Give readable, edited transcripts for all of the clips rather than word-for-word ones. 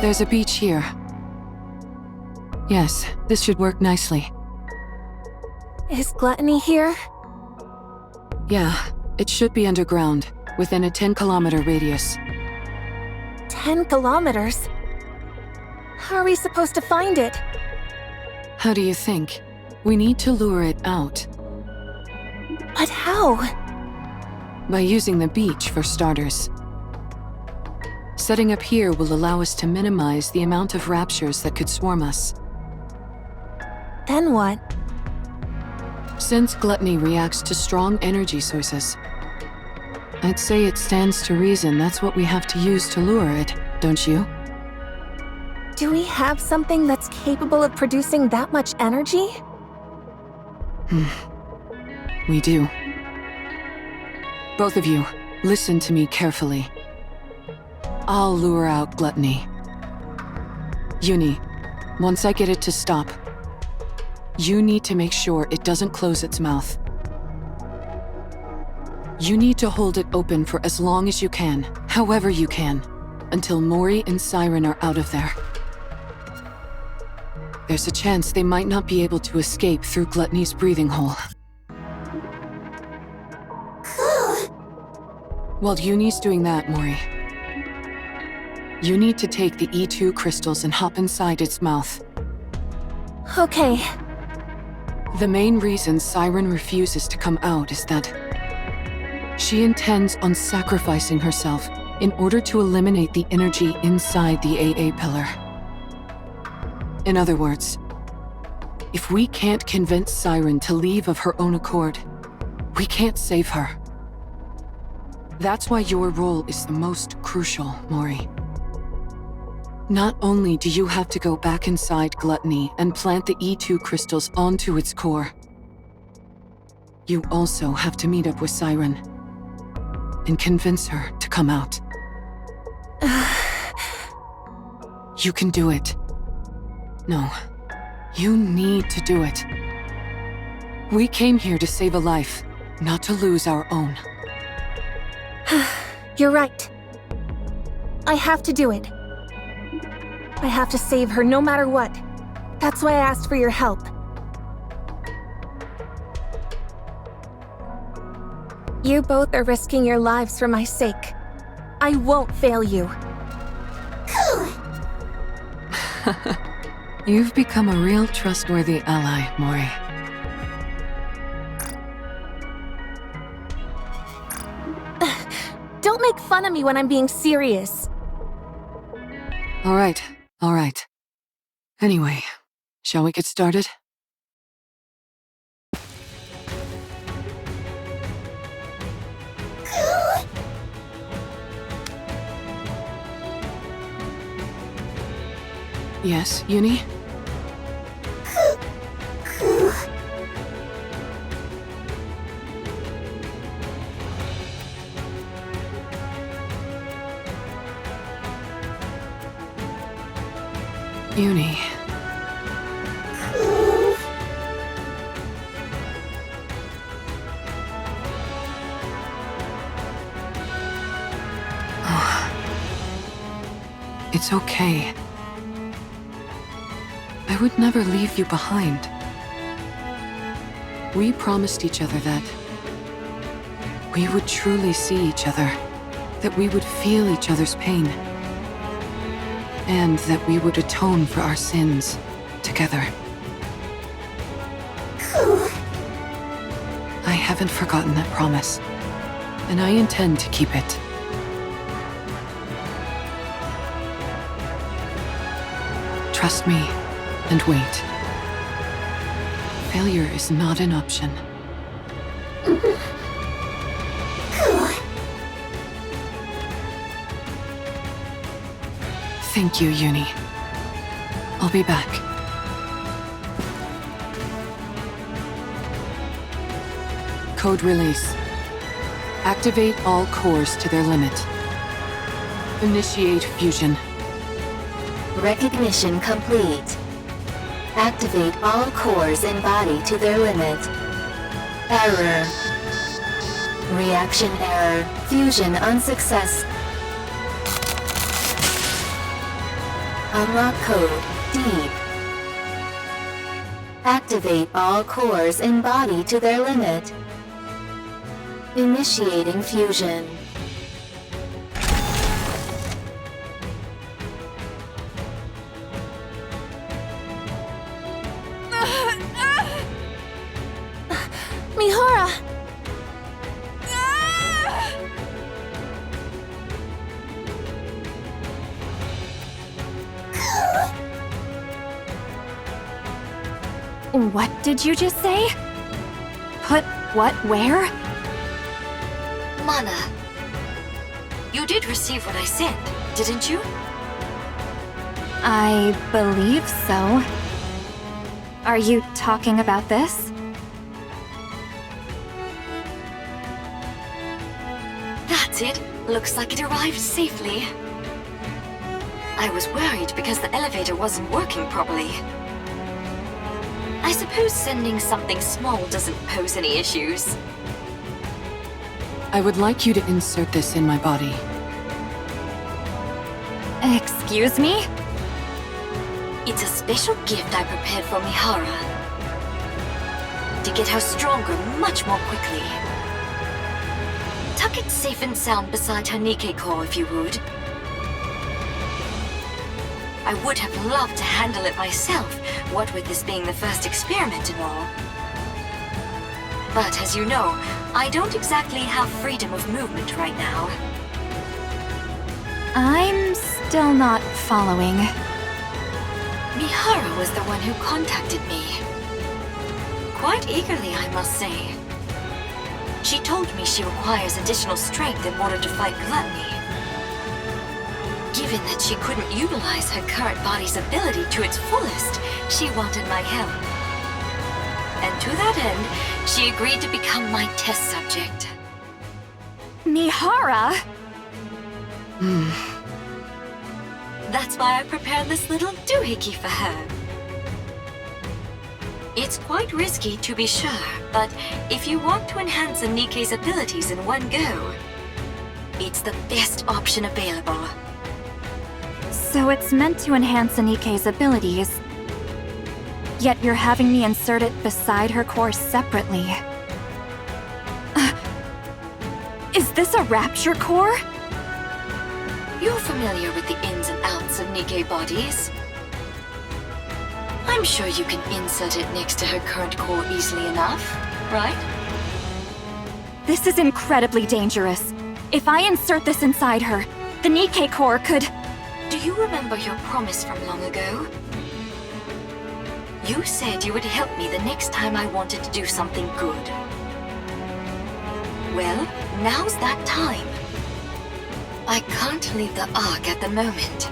There's a beach here. Yes, this should work nicely. Is Gluttony here? Yeah, it should be underground, within a 10-kilometer radius. 10 kilometers? How are we supposed to find it? How do you think? We need to lure it out. But how? By using the beach for starters. Setting up here will allow us to minimize the amount of raptures that could swarm us. Then what? Since Gluttony reacts to strong energy sources, I'd say it stands to reason that's what we have to use to lure it, don't you? Do we have something that's capable of producing that much energy? We do. Both of you, listen to me carefully. I'll lure out Gluttony. Uni, once I get it to stop, you need to make sure it doesn't close its mouth. You need to hold it open for as long as you can, however you can, until Mori and Siren are out of there. There's a chance they might not be able to escape through Gluttony's breathing hole. While Uni's doing that, Mori, you need to take the E2 crystals and hop inside its mouth. Okay. The main reason Siren refuses to come out is that she intends on sacrificing herself in order to eliminate the energy inside the AA pillar. In other words, if we can't convince Siren to leave of her own accord, we can't save her. That's why your role is the most crucial, Mori. Not only do you have to go back inside Gluttony and plant the E2 crystals onto its core, you also have to meet up with Siren and convince her to come out. You can do it. No, you need to do it. We came here to save a life, not to lose our own. You're right. I have to do it. I have to save her no matter what. That's why I asked for your help. You both are risking your lives for my sake. I won't fail you. You've become a real trustworthy ally, Mori. Don't make fun of me when I'm being serious. All right. Anyway, shall we get started? Yes, Uni? Uni. Oh. It's okay. I would never leave you behind. We promised each other that we would truly see each other, that we would feel each other's pain, and that we would atone for our sins together. I haven't forgotten that promise, and I intend to keep it. Trust me. And wait. Failure is not an option. Thank you, Uni. I'll be back. Code release. Activate all cores to their limit. Initiate fusion. Recognition complete. Activate all cores in body to their limit. Error. Reaction error. Fusion unsuccess. Unlock code Deep. Activate all cores in body to their limit. Initiating fusion. Mihara! What did you just say? Put what where? Mana, you did receive what I sent, didn't you? I believe so. Are you talking about this? That's it. Looks like it arrived safely. I was worried because the elevator wasn't working properly. I suppose sending something small doesn't pose any issues. I would like you to insert this in my body. Excuse me? It's a special gift I prepared for Mihara. To get her stronger much more quickly. Tuck it safe and sound beside her Nikke core if you would. I would have loved to handle it myself, what with this being the first experiment and all. But as you know, I don't exactly have freedom of movement right now. I'm still not following. Mihara was the one who contacted me. Quite eagerly, I must say. She told me she requires additional strength in order to fight gluttony. Given that she couldn't utilize her current body's ability to its fullest, she wanted my help. And to that end, she agreed to become my test subject. Mihara? That's why I prepared this little doohickey for her. It's quite risky to be sure, but if you want to enhance a Nikke's abilities in one go, it's the best option available. So it's meant to enhance Nikke's abilities. Yet you're having me insert it beside her core separately. Is this a rapture core? You're familiar with the ins and outs of Nikke bodies. I'm sure you can insert it next to her current core easily enough, right? This is incredibly dangerous. If I insert this inside her, the Nikke core could... Do you remember your promise from long ago? You said you would help me the next time I wanted to do something good. Well, now's that time. I can't leave the Ark at the moment.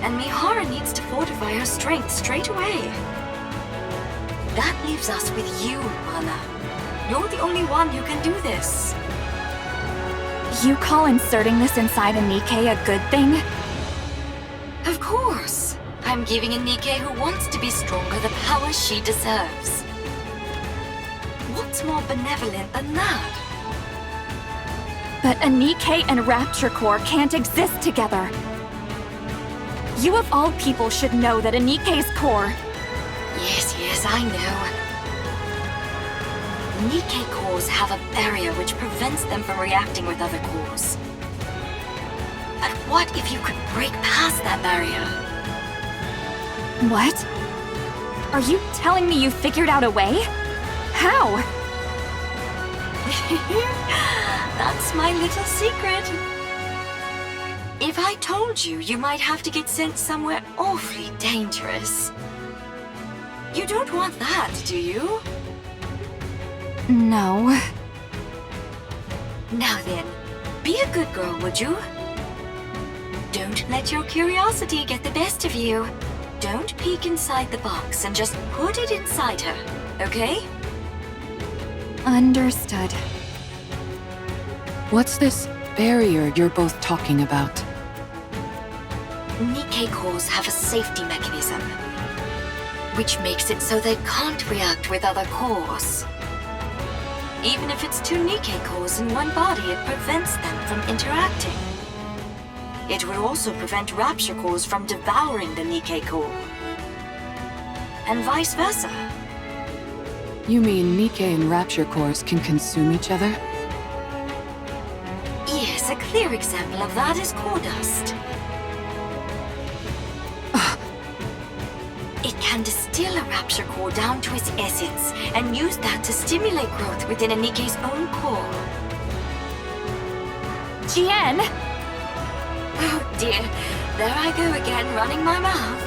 And Mihara needs to fortify her strength straight away. That leaves us with you, Mana. You're the only one who can do this. You call inserting this inside a Nikke a good thing? Of course. I'm giving a Nikke who wants to be stronger the power she deserves. What's more benevolent than that? But a Nikke and Rapture Core can't exist together. You of all people should know that a Nikke's core... Yes, I know. Nikke cores have a barrier which prevents them from reacting with other cores. But what if you could break past that barrier? What? Are you telling me you figured out a way? How? That's my little secret. If I told you, you might have to get sent somewhere awfully dangerous. You don't want that, do you? No. Now then, be a good girl, would you? Don't let your curiosity get the best of you. Don't peek inside the box and just put it inside her, okay? Understood. What's this barrier you're both talking about? Nikke cores have a safety mechanism, which makes it so they can't react with other cores. Even if it's two Nikke cores in one body, it prevents them from interacting. It would also prevent rapture cores from devouring the Nikke core. And vice versa. You mean Nikke and rapture cores can consume each other? Yes, a clear example of that is core dust. It can distill a rapture core down to its essence and use that to stimulate growth within a Nikke's own core. Jian! Oh dear, there I go again, running my mouth.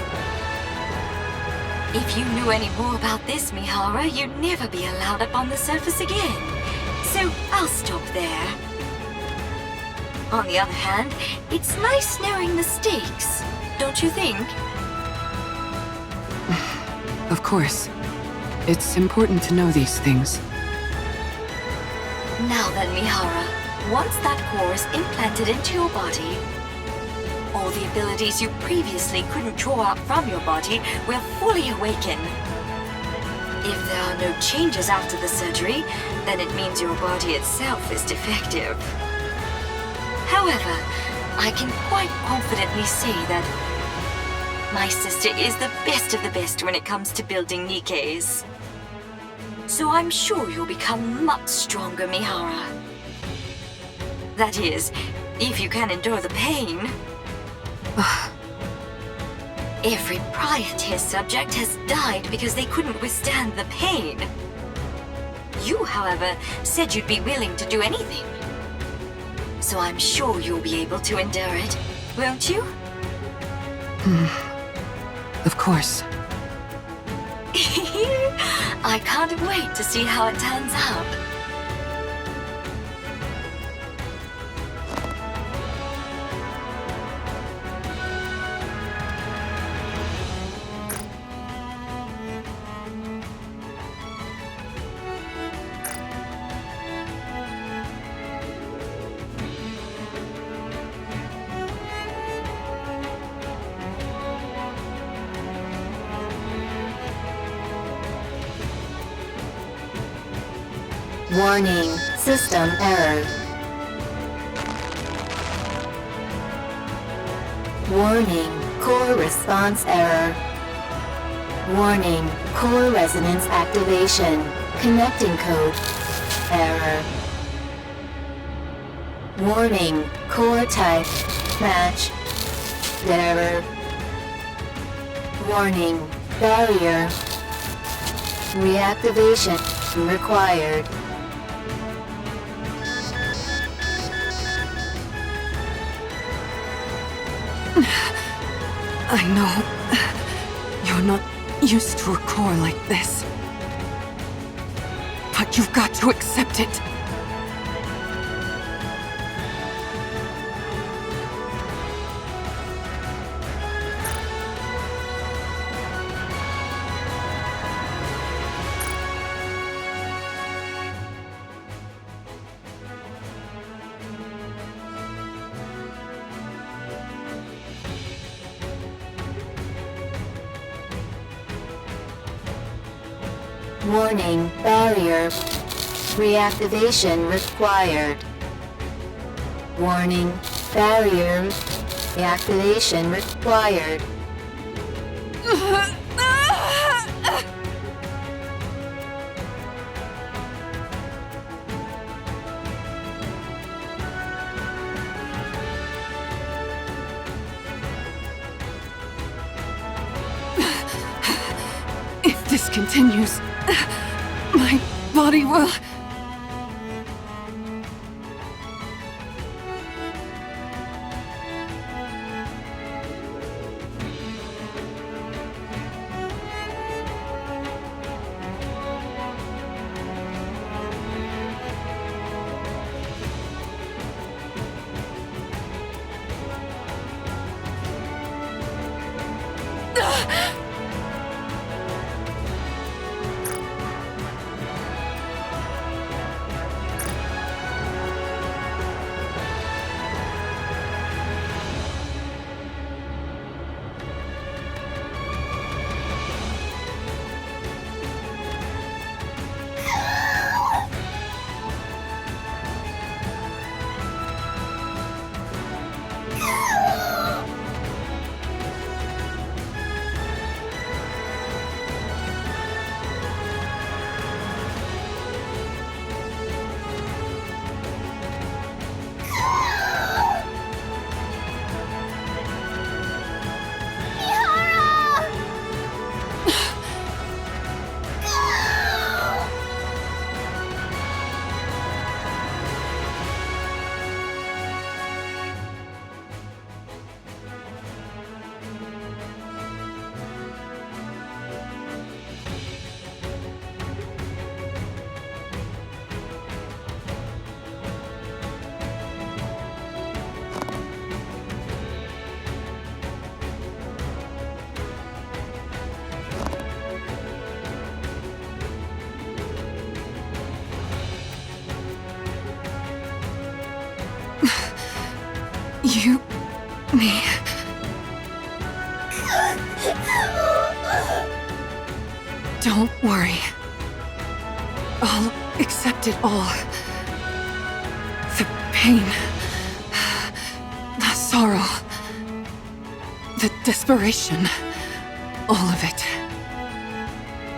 If you knew any more about this, Mihara, you'd never be allowed up on the surface again. So I'll stop there. On the other hand, it's nice knowing the stakes, don't you think? Of course. It's important to know these things. Now then, Mihara, once that core is implanted into your body, all the abilities you previously couldn't draw out from your body will fully awaken. If there are no changes after the surgery, then it means your body itself is defective. However, I can quite confidently say that my sister is the best of the best when it comes to building Nikkes. So I'm sure you'll become much stronger, Mihara. That is, if you can endure the pain. Every prior test subject has died because they couldn't withstand the pain. You, however, said you'd be willing to do anything. So I'm sure you'll be able to endure it, won't you? Of course. I can't wait to see how it turns out. Warning, system error. Warning, core response error. Warning, core resonance activation. Connecting code error. Warning, core type match error. Warning, barrier reactivation required. I know. You're not used to a core like this. But you've got to accept it. Warning, barrier reactivation required. Warning, barrier reactivation required. If this continues, my body will... You... me... Don't worry. I'll accept it all. The pain, the sorrow, the desperation, all of it.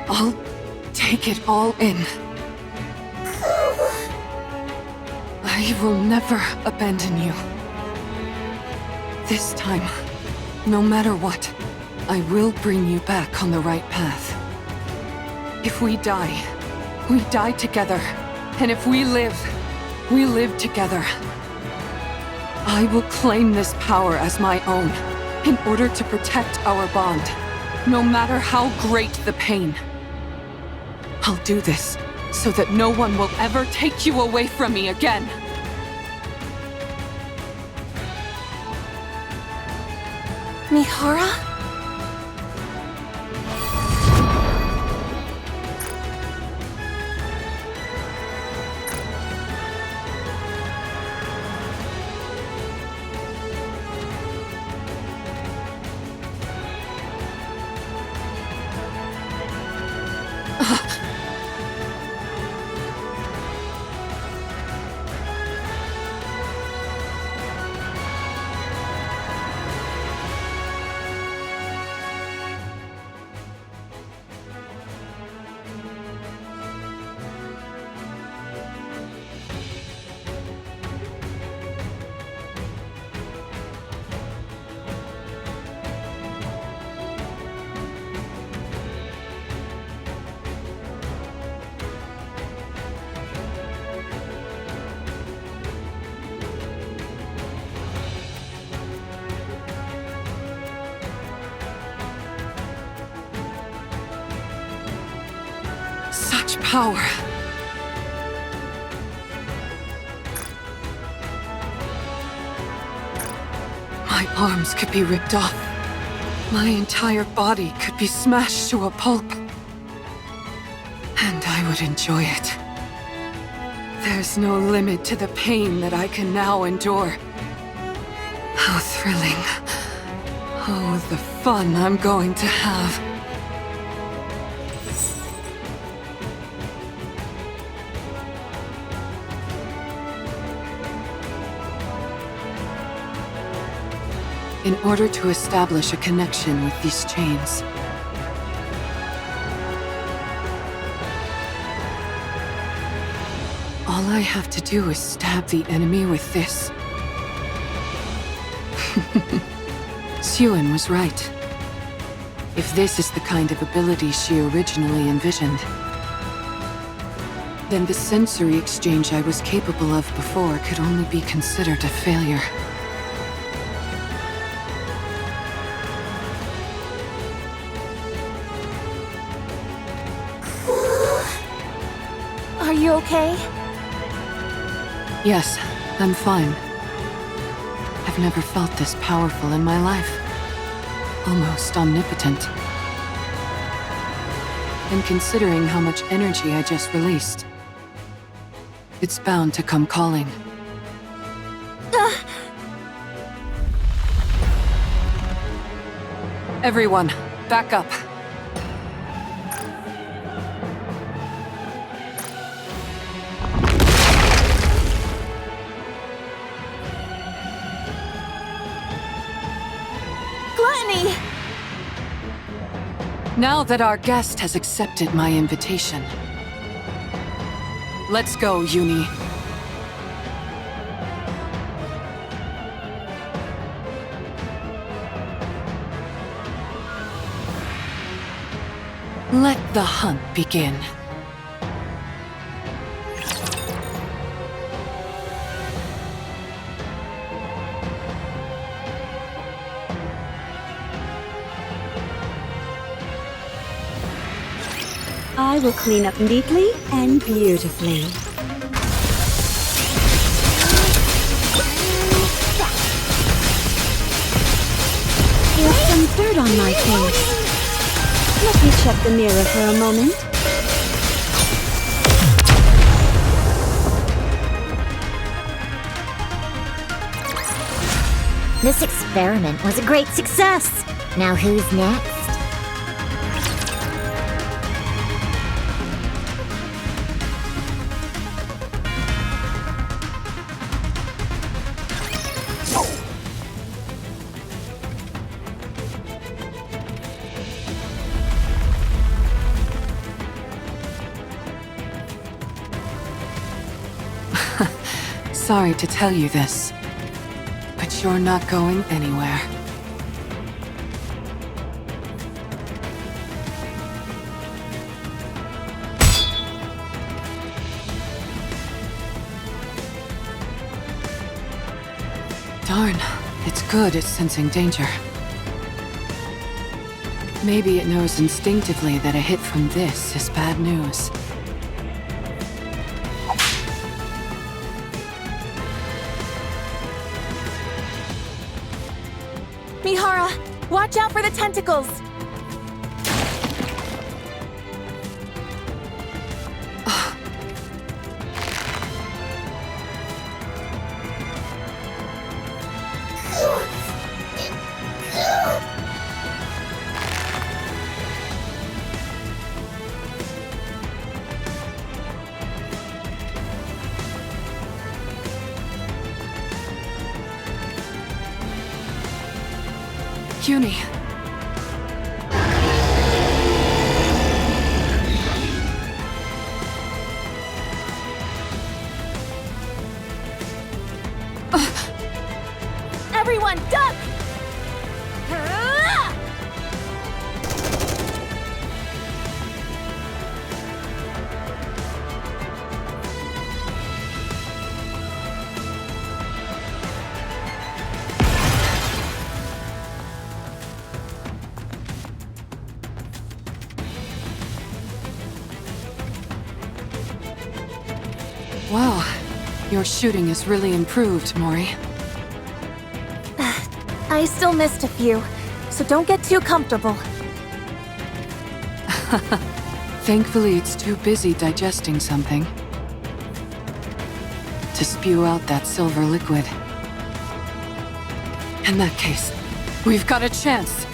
I'll take it all in. I will never abandon you. This time, no matter what, I will bring you back on the right path. If we die together. And if we live together. I will claim this power as my own, in order to protect our bond, no matter how great the pain. I'll do this so that no one will ever take you away from me again. Mihara? Such power. My arms could be ripped off. My entire body could be smashed to a pulp. And I would enjoy it. There's no limit to the pain that I can now endure. How thrilling. Oh, the fun I'm going to have. In order to establish a connection with these chains, all I have to do is stab the enemy with this. Siren was right. If this is the kind of ability she originally envisioned, then the sensory exchange I was capable of before could only be considered a failure. Are you okay? Yes, I'm fine. I've never felt this powerful in my life. Almost omnipotent. And considering how much energy I just released, it's bound to come calling. Everyone, back up. Now that our guest has accepted my invitation, let's go, Uni. Let the hunt begin. I will clean up neatly and beautifully. There's some dirt on my face. Let me check the mirror for a moment. This experiment was a great success. Now who's next? Sorry to tell you this, but you're not going anywhere. Darn, it's good it's sensing danger. Maybe it knows instinctively that a hit from this is bad news. Mihara, watch out for the tentacles! Uni. Everyone, duck! Wow, your shooting has really improved, Mori. I still missed a few, so don't get too comfortable. Thankfully, it's too busy digesting something to spew out that silver liquid. In that case, we've got a chance.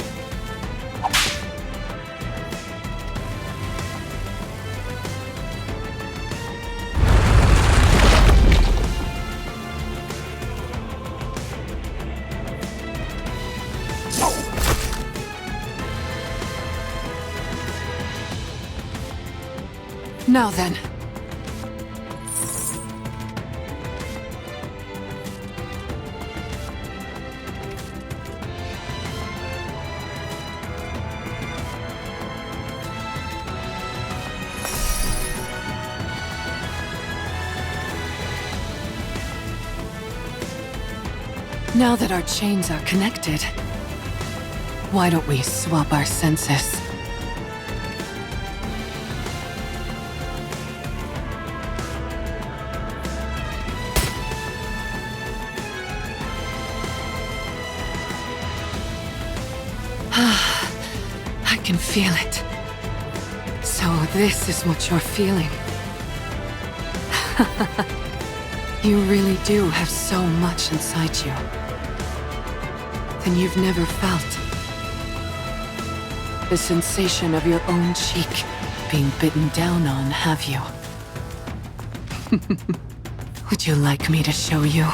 Now then. Now that our chains are connected, why don't we swap our senses? I can feel it. So this is what you're feeling. You really do have so much inside you. Then you've never felt the sensation of your own cheek being bitten down on, have you? Would you like me to show you?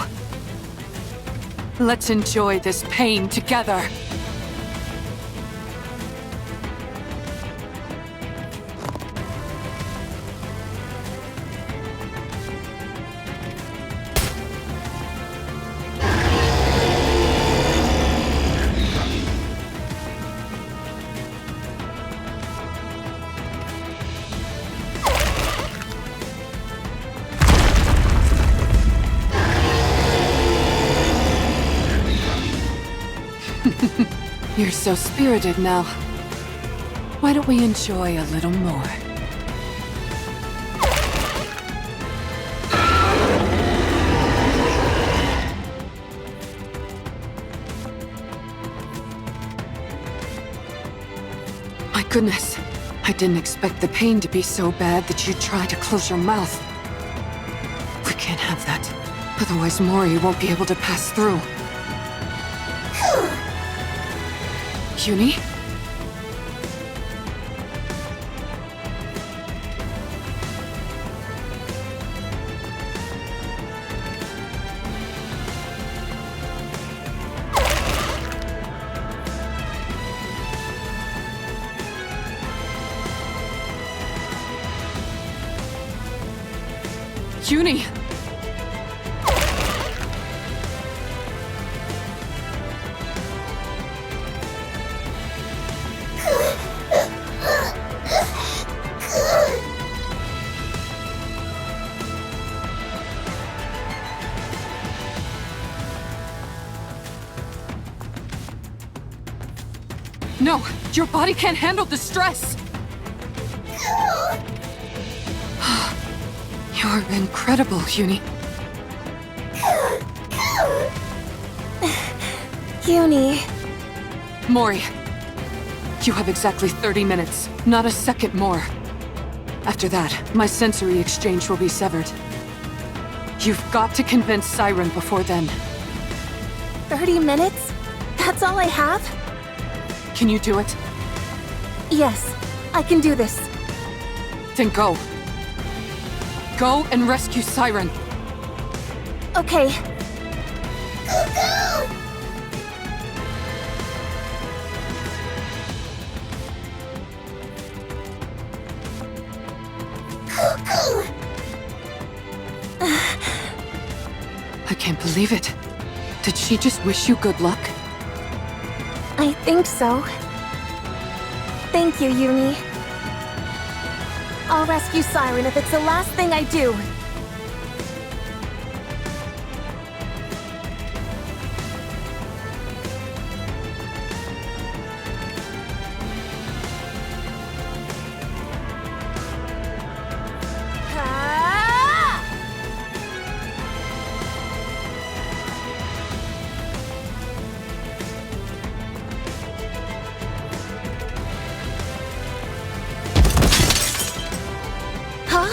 Let's enjoy this pain together. You're so spirited now. Why don't we enjoy a little more? My goodness, I didn't expect the pain to be so bad that you'd try to close your mouth. We can't have that. Otherwise Mori won't be able to pass through. Uni? Uni! No, your body can't handle the stress. You're incredible, Uni. Uni. Mori, you have exactly 30 minutes, not a second more. After that, my sensory exchange will be severed. You've got to convince Siren before then. 30 minutes? That's all I have? Can you do it? Yes, I can do this. Then go. Go and rescue Siren. Okay. I can't believe it. Did she just wish you good luck? I think so. Thank you, Uni. I'll rescue Siren if it's the last thing I do. Huh?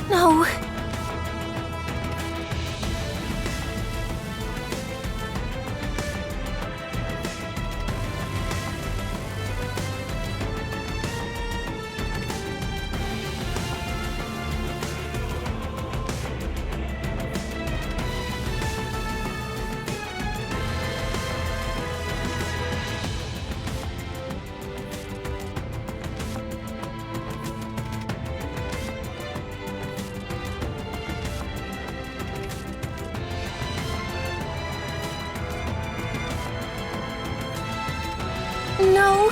No. No.